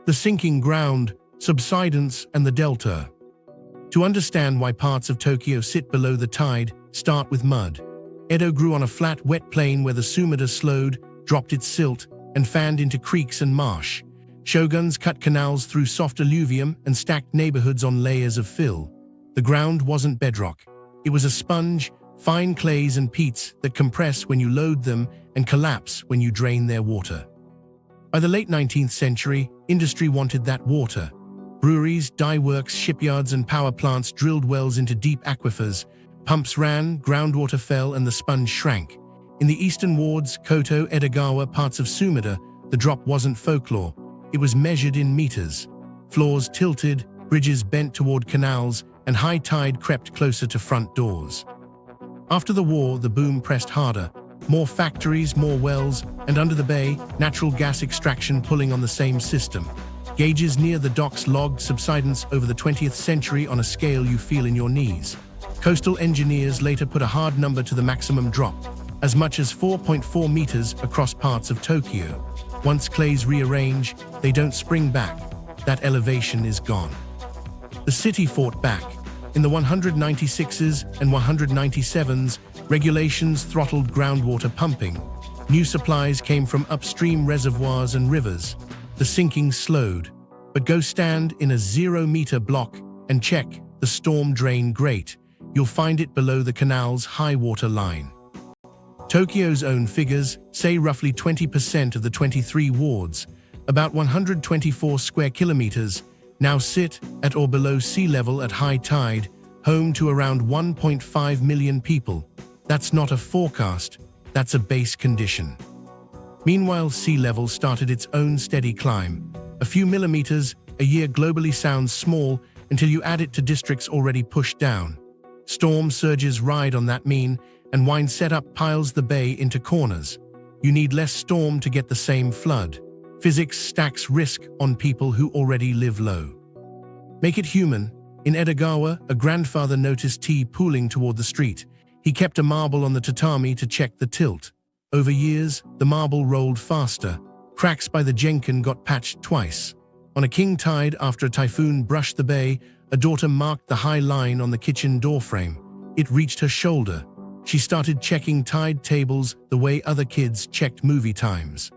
The sinking ground, subsidence, and the delta. To understand why parts of Tokyo sit below the tide, start with mud. Edo grew on a flat, wet plain where the Sumida slowed, dropped its silt, and fanned into creeks and marsh. Shoguns cut canals through soft alluvium and stacked neighborhoods on layers of fill. The ground wasn't bedrock. It was a sponge, fine clays and peats that compress when you load them and collapse when you drain their water. By the late 19th century, industry wanted that water. Breweries, dye works, shipyards, and power plants drilled wells into deep aquifers. Pumps ran, groundwater fell, and the sponge shrank. In the eastern wards, Koto, Edogawa, parts of Sumida, the drop wasn't folklore. It was measured in meters. Floors tilted, bridges bent toward canals, and high tide crept closer to front doors. After the war, the boom pressed harder. More factories, more wells, and under the bay, natural gas extraction pulling on the same system. Gauges near the docks logged subsidence over the 20th century on a scale you feel in your knees. Coastal engineers later put a hard number to the maximum drop, as much as 4.4 meters across parts of Tokyo. Once clays rearrange, they don't spring back. That elevation is gone. The city fought back. In the 196s and 197s, regulations throttled groundwater pumping. New supplies came from upstream reservoirs and rivers. The sinking slowed. But go stand in a 0-meter block and check the storm drain grate. You'll find it below the canal's high water line. Tokyo's own figures say roughly 20% of the 23 wards, about 124 square kilometers, now sit at or below sea level at high tide, home to around 1.5 million people. That's not a forecast, that's a base condition. Meanwhile, sea level started its own steady climb. A few millimeters a year globally sounds small until you add it to districts already pushed down. Storm surges ride on that mean, and wind setup piles the bay into corners. You need less storm to get the same flood. Physics stacks risk on people who already live low. Make it human. In Edogawa, a grandfather noticed tea pooling toward the street. He kept a marble on the tatami to check the tilt. Over years, the marble rolled faster. Cracks by the jenkin got patched twice. On a king tide after a typhoon brushed the bay, a daughter marked the high line on the kitchen doorframe. It reached her shoulder. She started checking tide tables the way other kids checked movie times.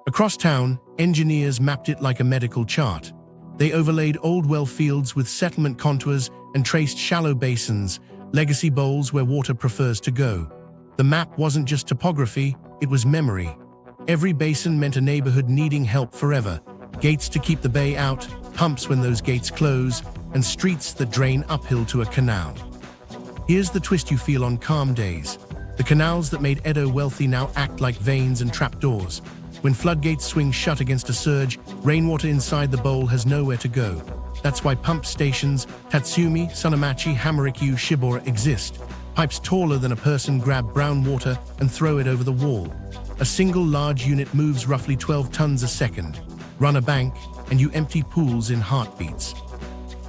Across town, engineers mapped it like a medical chart. They overlaid old well fields with settlement contours and traced shallow basins, legacy bowls where water prefers to go. The map wasn't just topography, it was memory. Every basin meant a neighborhood needing help forever. Gates to keep the bay out, pumps when those gates close, and streets that drain uphill to a canal. Here's the twist you feel on calm days. The canals that made Edo wealthy now act like veins and trapdoors. When floodgates swing shut against a surge, rainwater inside the bowl has nowhere to go. That's why pump stations, Tatsumi, Sunamachi, Hamarikyu, Shibora exist. Pipes taller than a person grab brown water and throw it over the wall. A single large unit moves roughly 12 tons a second. Run a bank, and you empty pools in heartbeats.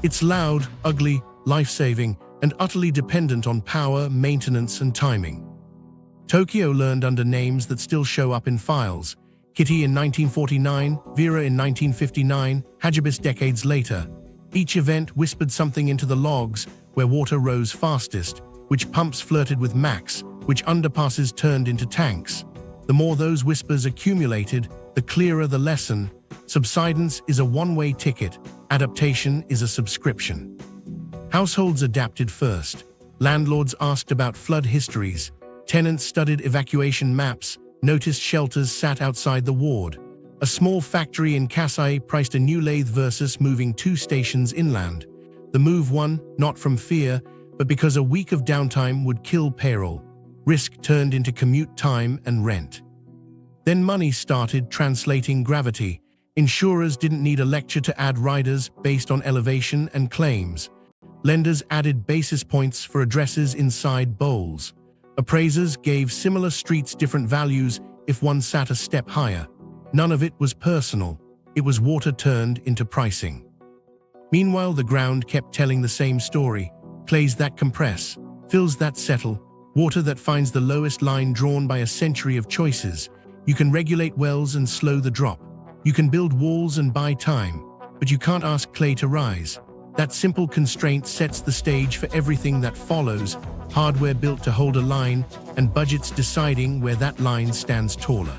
It's loud, ugly, life-saving, and utterly dependent on power, maintenance, and timing. Tokyo learned under names that still show up in files. Kitty in 1949, Vera in 1959, Hagibis decades later. Each event whispered something into the logs, where water rose fastest, which pumps flirted with max, which underpasses turned into tanks. The more those whispers accumulated, the clearer the lesson. Subsidence is a one-way ticket. Adaptation is a subscription. Households adapted first. Landlords asked about flood histories. Tenants studied evacuation maps, noticed shelters sat outside the ward. A small factory in Kasai priced a new lathe versus moving 2 stations inland. The move won, not from fear, but because a week of downtime would kill payroll. Risk turned into commute time and rent. Then money started translating gravity. Insurers didn't need a lecture to add riders based on elevation and claims. Lenders added basis points for addresses inside bowls. Appraisers gave similar streets different values if one sat a step higher. None of it was personal. It was water turned into pricing. Meanwhile, the ground kept telling the same story. Clays that compress, fills that settle, water that finds the lowest line drawn by a century of choices. You can regulate wells and slow the drop. You can build walls and buy time, but you can't ask clay to rise. That simple constraint sets the stage for everything that follows, hardware built to hold a line, and budgets deciding where that line stands taller.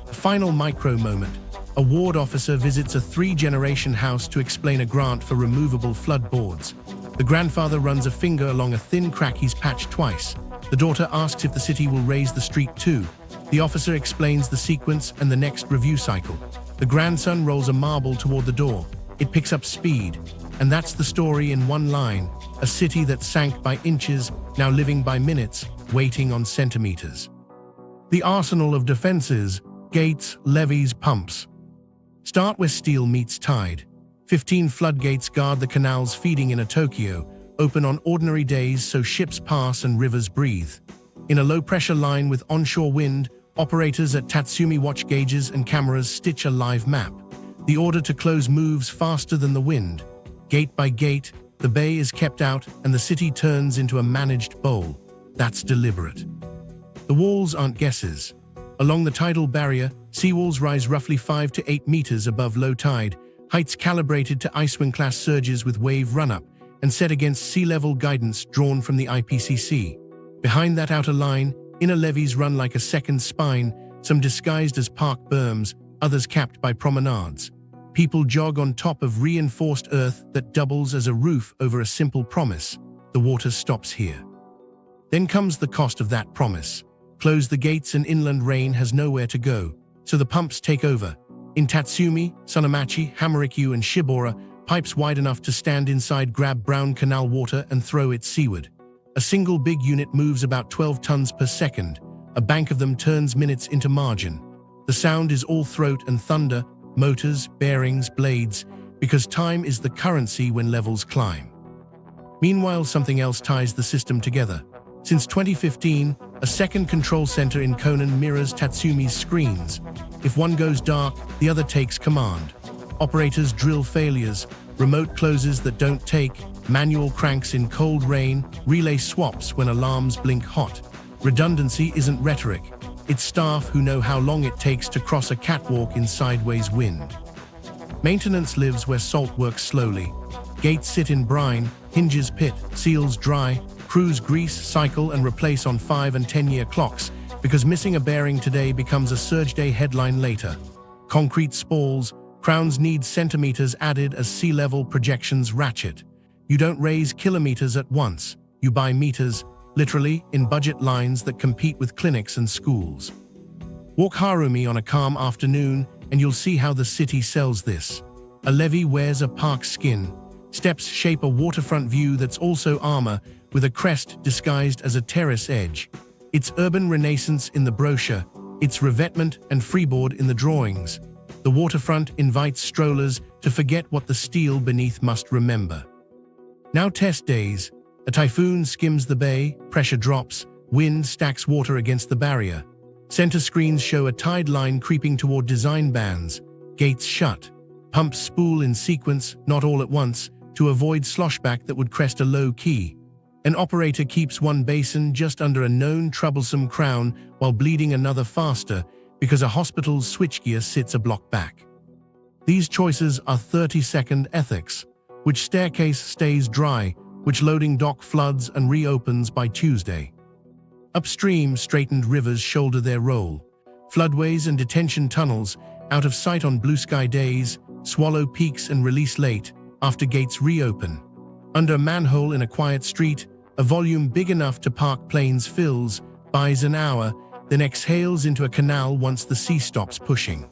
A final micro moment. A ward officer visits a 3-generation house to explain a grant for removable flood boards. The grandfather runs a finger along a thin crack he's patched twice. The daughter asks if the city will raise the street too. The officer explains the sequence and the next review cycle. The grandson rolls a marble toward the door. It picks up speed. And that's the story in one line. A city that sank by inches, now living by minutes, waiting on centimeters. The arsenal of defenses: gates, levees, pumps. Start where steel meets tide. 15 floodgates guard the canals feeding in Tokyo, open on ordinary days so ships pass and rivers breathe. In a low-pressure line with onshore wind, operators at Tatsumi watch gauges and cameras stitch a live map. The order to close moves faster than the wind. Gate by gate, the bay is kept out and the city turns into a managed bowl. That's deliberate. The walls aren't guesses. Along the tidal barrier, seawalls rise roughly 5 to 8 meters above low tide, heights calibrated to Icewing-class surges with wave run-up, and set against sea level guidance drawn from the IPCC. Behind that outer line, inner levees run like a second spine, some disguised as park berms, others capped by promenades. People jog on top of reinforced earth that doubles as a roof over a simple promise: the water stops here. Then comes the cost of that promise. Close the gates and inland rain has nowhere to go, so the pumps take over. In Tatsumi, Sunamachi, Hamarikyu, and Shibora, pipes wide enough to stand inside grab brown canal water and throw it seaward. A single big unit moves about 12 tons per second. A bank of them turns minutes into margin. The sound is all throat and thunder, motors, bearings, blades, because time is the currency when levels climb. Meanwhile, something else ties the system together. Since 2015, a second control center in Konan mirrors Tatsumi's screens. If one goes dark, the other takes command. Operators drill failures, remote closes that don't take, manual cranks in cold rain, relay swaps when alarms blink hot. Redundancy isn't rhetoric. It's staff who know how long it takes to cross a catwalk in sideways wind. Maintenance lives where salt works slowly. Gates sit in brine, hinges pit, seals dry, crews grease, cycle, and replace on 5- and 10-year clocks, because missing a bearing today becomes a surge day headline later. Concrete spalls, crowns need centimeters added as sea level projections ratchet. You don't raise kilometers at once, you buy meters, literally, in budget lines that compete with clinics and schools. Walk Harumi on a calm afternoon, and you'll see how the city sells this. A levee wears a park skin. Steps shape a waterfront view that's also armor, with a crest disguised as a terrace edge. It's urban renaissance in the brochure, it's revetment and freeboard in the drawings. The waterfront invites strollers to forget what the steel beneath must remember. Now test days. A typhoon skims the bay, pressure drops, wind stacks water against the barrier. Center screens show a tide line creeping toward design bands. Gates shut. Pumps spool in sequence, not all at once, to avoid sloshback that would crest a low key. An operator keeps one basin just under a known troublesome crown while bleeding another faster because a hospital's switchgear sits a block back. These choices are 30-second ethics. Which staircase stays dry, which loading dock floods and reopens by Tuesday. Upstream, straightened rivers shoulder their role. Floodways and detention tunnels, out of sight on blue sky days, swallow peaks and release late, after gates reopen. Under a manhole in a quiet street, a volume big enough to park planes fills, buys an hour, then exhales into a canal once the sea stops pushing.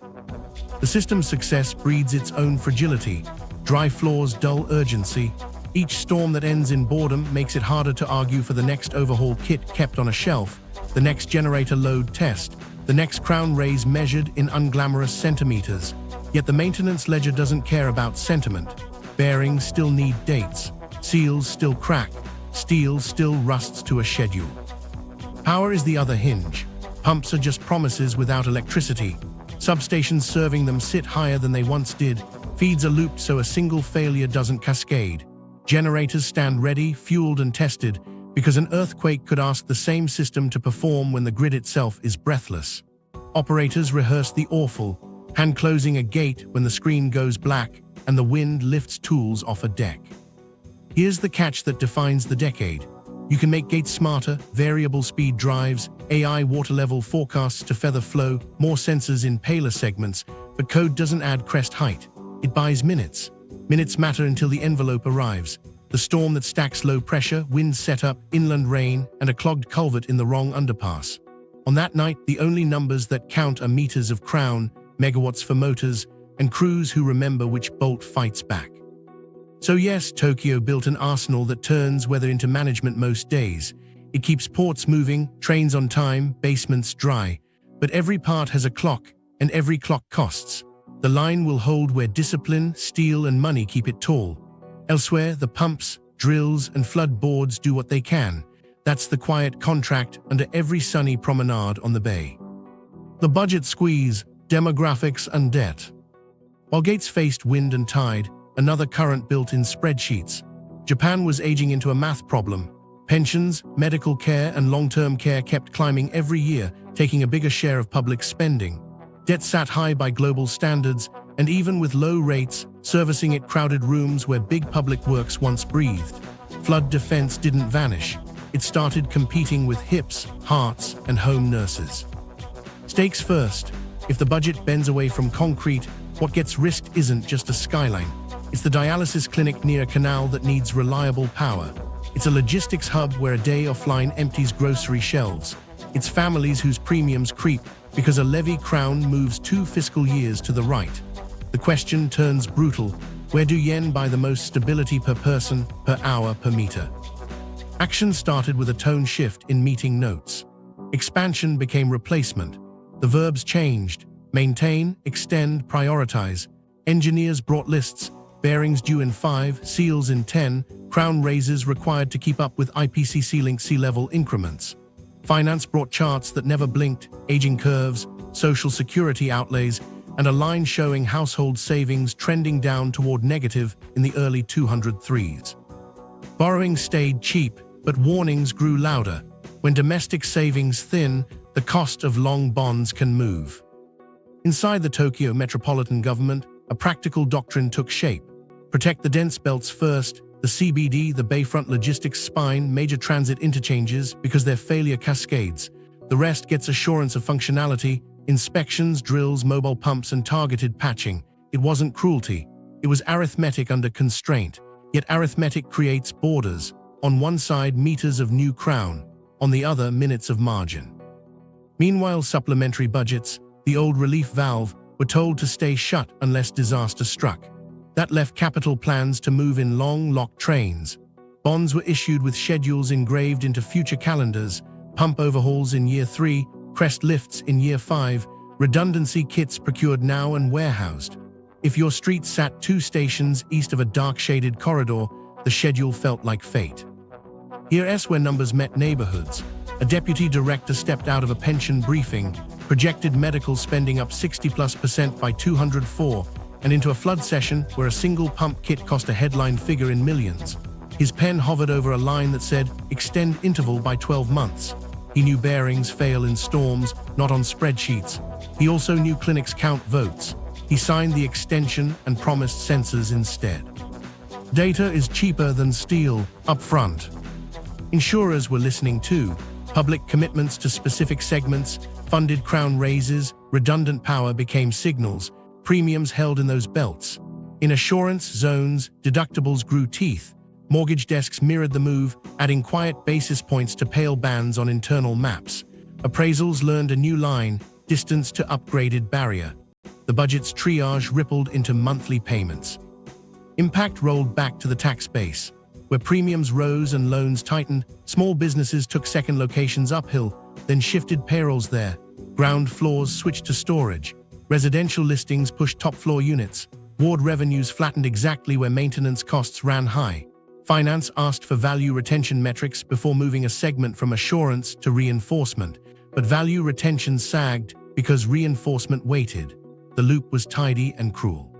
The system's success breeds its own fragility. Dry floors dull urgency. Each storm that ends in boredom makes it harder to argue for the next overhaul kit kept on a shelf, the next generator load test, the next crown raise measured in unglamorous centimeters. Yet the maintenance ledger doesn't care about sentiment. Bearings still need dates. Seals still crack. Steel still rusts to a schedule. Power is the other hinge. Pumps are just promises without electricity. Substations serving them sit higher than they once did. Feeds are looped so a single failure doesn't cascade. Generators stand ready, fueled and tested, because an earthquake could ask the same system to perform when the grid itself is breathless. Operators rehearse the awful. hand closing a gate when the screen goes black and the wind lifts tools off a deck. Here's the catch that defines the decade. You can make gates smarter, variable speed drives, AI water level forecasts to feather flow, more sensors in paler segments, but code doesn't add crest height. It buys minutes. Minutes matter until the envelope arrives. The storm that stacks low pressure, wind setup, inland rain, and a clogged culvert in the wrong underpass. On that night, the only numbers that count are meters of crown, megawatts for motors, and crews who remember which bolt fights back. So yes, Tokyo built an arsenal that turns weather into management most days. It keeps ports moving, trains on time, basements dry. But every part has a clock, and every clock costs. The line will hold where discipline, steel, and money keep it tall. Elsewhere, the pumps, drills, and flood boards do what they can. That's the quiet contract under every sunny promenade on the bay. The budget squeeze, demographics, and debt. While Gates faced wind and tide, another current built in spreadsheets. Japan was aging into a math problem. Pensions, medical care, and long-term care kept climbing every year, taking a bigger share of public spending. Debt sat high by global standards, and even with low rates, servicing it crowded rooms where big public works once breathed. Flood defense didn't vanish. It started competing with hips, hearts, and home nurses. Stakes first. If the budget bends away from concrete, what gets risked isn't just a skyline. It's the dialysis clinic near a canal that needs reliable power. It's a logistics hub where a day offline empties grocery shelves. It's families whose premiums creep because a levy crown moves 2 fiscal years to the right. The question turns brutal. Where do yen buy the most stability per person, per hour, per meter? Action started with a tone shift in meeting notes. Expansion became replacement. The verbs changed. Maintain, extend, prioritize. Engineers brought lists. Bearings due in 5, seals in 10, crown raises required to keep up with IPCC-linked sea level increments. Finance brought charts that never blinked, aging curves, social security outlays, and a line showing household savings trending down toward negative in the early 203s. Borrowing stayed cheap, but warnings grew louder. When domestic savings thin, the cost of long bonds can move. Inside the Tokyo metropolitan government, a practical doctrine took shape. Protect the dense belts first, the CBD, the bayfront logistics spine, major transit interchanges, because their failure cascades. The rest gets assurance of functionality, inspections, drills, mobile pumps, and targeted patching. It wasn't cruelty. It was arithmetic under constraint. Yet arithmetic creates borders. On one side, meters of new crown. On the other, minutes of margin. Meanwhile, supplementary budgets, the old relief valve, were told to stay shut unless disaster struck. That left capital plans to move in long, locked trains. Bonds were issued with schedules engraved into future calendars, pump overhauls in year 3, crest lifts in year 5, redundancy kits procured now and warehoused. If your street sat 2 stations east of a dark-shaded corridor, the schedule felt like fate. Here's where numbers met neighborhoods. A deputy director stepped out of a pension briefing, projected medical spending up 60+% by 204, and into a flood session where a single pump kit cost a headline figure in millions. His pen hovered over a line that said, "Extend interval by 12 months." He knew bearings fail in storms, not on spreadsheets. He also knew clinics count votes. He signed the extension and promised sensors instead. Data is cheaper than steel, up front. Insurers were listening too. Public commitments to specific segments, funded crown raises, redundant power became signals. Premiums held in those belts. In assurance zones, deductibles grew teeth. Mortgage desks mirrored the move, adding quiet basis points to pale bands on internal maps. Appraisals learned a new line, distance to upgraded barrier. The budget's triage rippled into monthly payments. Impact rolled back to the tax base. Where premiums rose and loans tightened, small businesses took second locations uphill, then shifted payrolls there. Ground floors switched to storage. Residential listings pushed top-floor units. Ward revenues flattened exactly where maintenance costs ran high. Finance asked for value retention metrics before moving a segment from assurance to reinforcement, but value retention sagged because reinforcement waited. The loop was tidy and cruel.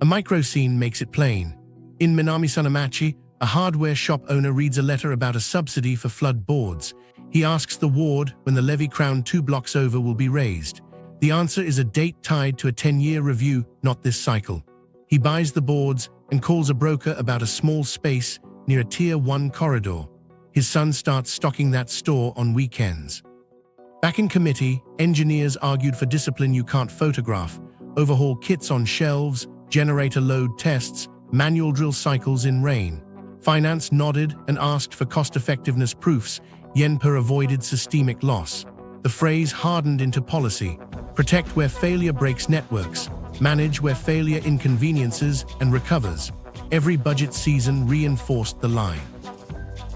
A micro-scene makes it plain. In Minami-Sunamachi, a hardware shop owner reads a letter about a subsidy for flood boards. He asks the ward when the levy crown 2 blocks over will be raised. The answer is a date tied to a 10-year review, not this cycle. He buys the boards and calls a broker about a small space near a Tier 1 corridor. His son starts stocking that store on weekends. Back in committee, engineers argued for discipline you can't photograph, overhaul kits on shelves, generator load tests, manual drill cycles in rain. Finance nodded and asked for cost-effectiveness proofs. Yenper avoided systemic loss. The phrase hardened into policy: protect where failure breaks networks, manage where failure inconveniences and recovers. Every budget season reinforced the line.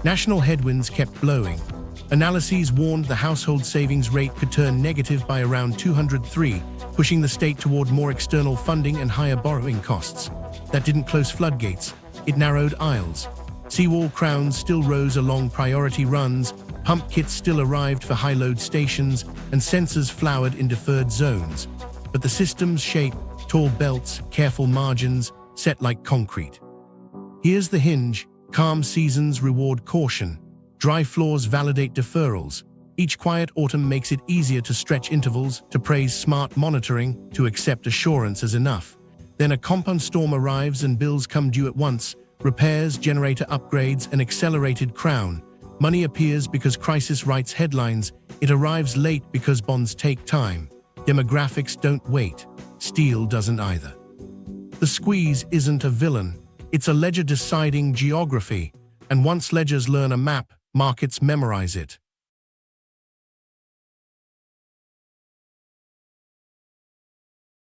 National headwinds kept blowing. Analyses warned the household savings rate could turn negative by around 203, pushing the state toward more external funding and higher borrowing costs. That didn't close floodgates, it narrowed aisles. Seawall crowns still rose along priority runs, pump kits still arrived for high-load stations, and sensors flowered in deferred zones. But the system's shape, tall belts, careful margins, set like concrete. Here's the hinge: calm seasons reward caution. Dry floors validate deferrals. Each quiet autumn makes it easier to stretch intervals, to praise smart monitoring, to accept assurance as enough. Then a compound storm arrives and bills come due at once: repairs, generator upgrades, an accelerated crown. Money appears because crisis writes headlines. It arrives late because bonds take time. Demographics don't wait. Steel doesn't either. The squeeze isn't a villain. It's a ledger deciding geography. And once ledgers learn a map, markets memorize it.